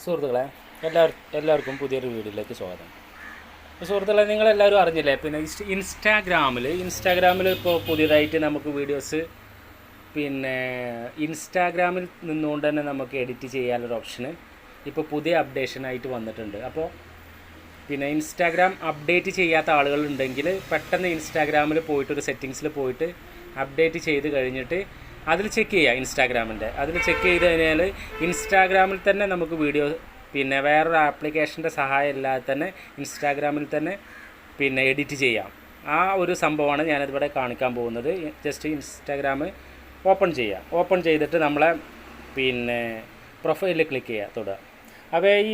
സുഹൃത്തുക്കളെ, എല്ലാവർക്കും പുതിയൊരു വീഡിയോയിലേക്ക് സ്വാഗതം. സുഹൃത്തുക്കളെ, നിങ്ങളെല്ലാവരും അറിഞ്ഞില്ലേ, പിന്നെ ഇൻസ്റ്റാഗ്രാമിൽ ഇപ്പോൾ പുതിയതായിട്ട് നമുക്ക് വീഡിയോസ് ഇൻസ്റ്റാഗ്രാമിൽ നിന്നുകൊണ്ട് തന്നെ നമുക്ക് എഡിറ്റ് ചെയ്യാനൊരു ഓപ്ഷന് ഇപ്പോൾ പുതിയ അപ്ഡേഷനായിട്ട് വന്നിട്ടുണ്ട്. അപ്പോൾ ഇൻസ്റ്റാഗ്രാം അപ്ഡേറ്റ് ചെയ്യാത്ത ആളുകളുണ്ടെങ്കിൽ പെട്ടെന്ന് ഇൻസ്റ്റാഗ്രാമിൽ പോയിട്ട് ഒരു സെറ്റിങ്സിൽ പോയിട്ട് അപ്ഡേറ്റ് ചെയ്ത് കഴിഞ്ഞിട്ട് അതിൽ ചെക്ക് ചെയ്യുക. അതിൽ ചെക്ക് ചെയ്ത് കഴിഞ്ഞാൽ ഇൻസ്റ്റാഗ്രാമിൽ തന്നെ നമുക്ക് വീഡിയോ വേറൊരു ആപ്ലിക്കേഷൻ്റെ സഹായം ഇല്ലാതെ തന്നെ ഇൻസ്റ്റാഗ്രാമിൽ തന്നെ എഡിറ്റ് ചെയ്യാം. ആ ഒരു സംഭവമാണ് ഞാനിതിവിടെ കാണിക്കാൻ പോകുന്നത്. ജസ്റ്റ് ഇൻസ്റ്റാഗ്രാം ഓപ്പൺ ചെയ്തിട്ട് നമ്മളെ പ്രൊഫൈലിൽ ക്ലിക്ക് ചെയ്യുക, തൊടുക. അപ്പോൾ ഈ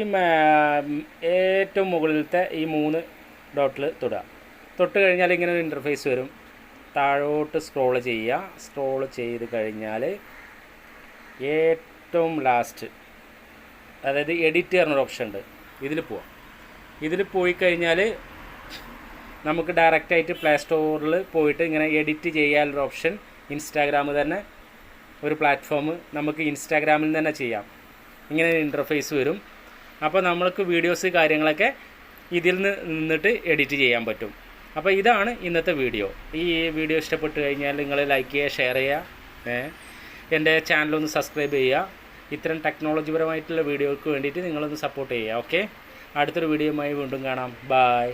ഏറ്റവും മുകളിലത്തെ ഈ 3 ഡോട്ടിൽ തൊട്ട് കഴിഞ്ഞാൽ ഇങ്ങനെ ഒരു ഇൻ്റർഫേസ് വരും. താഴോട്ട് സ്ക്രോൾ ചെയ്ത് കഴിഞ്ഞാൽ ഏറ്റവും ലാസ്റ്റ്, അതായത് എഡിറ്റ് പറഞ്ഞൊരു ഓപ്ഷൻ ഉണ്ട്, ഇതിൽ പോയി കഴിഞ്ഞാൽ നമുക്ക് ഡയറക്റ്റായിട്ട് പ്ലേ സ്റ്റോറിൽ പോയിട്ട് ഇങ്ങനെ എഡിറ്റ് ചെയ്യാനൊരു ഓപ്ഷൻ ഇൻസ്റ്റാഗ്രാം തന്നെ ഒരു പ്ലാറ്റ്ഫോം നമുക്ക് ഇൻസ്റ്റാഗ്രാമിൽ തന്നെ ചെയ്യാം. ഇങ്ങനെ ഇൻ്റർഫേസ് വരും. അപ്പോൾ നമ്മൾക്ക് വീഡിയോസ് കാര്യങ്ങളൊക്കെ ഇതിൽ നിന്നിട്ട് എഡിറ്റ് ചെയ്യാൻ പറ്റും. അപ്പോൾ ഇതാണ് ഇന്നത്തെ വീഡിയോ. ഈ വീഡിയോ ഇഷ്ടപ്പെട്ട് കഴിഞ്ഞാൽ നിങ്ങൾ ലൈക്ക് ചെയ്യുക, ഷെയർ ചെയ്യുക, എൻ്റെ ചാനലൊന്ന് സബ്സ്ക്രൈബ് ചെയ്യുക. ഇത്തരം ടെക്നോളജിപരമായിട്ടുള്ള വീഡിയോയ്ക്ക് വേണ്ടിയിട്ട് നിങ്ങളൊന്ന് സപ്പോർട്ട് ചെയ്യുക. ഓക്കെ, അടുത്തൊരു വീഡിയോയുമായി വീണ്ടും കാണാം. ബായ്.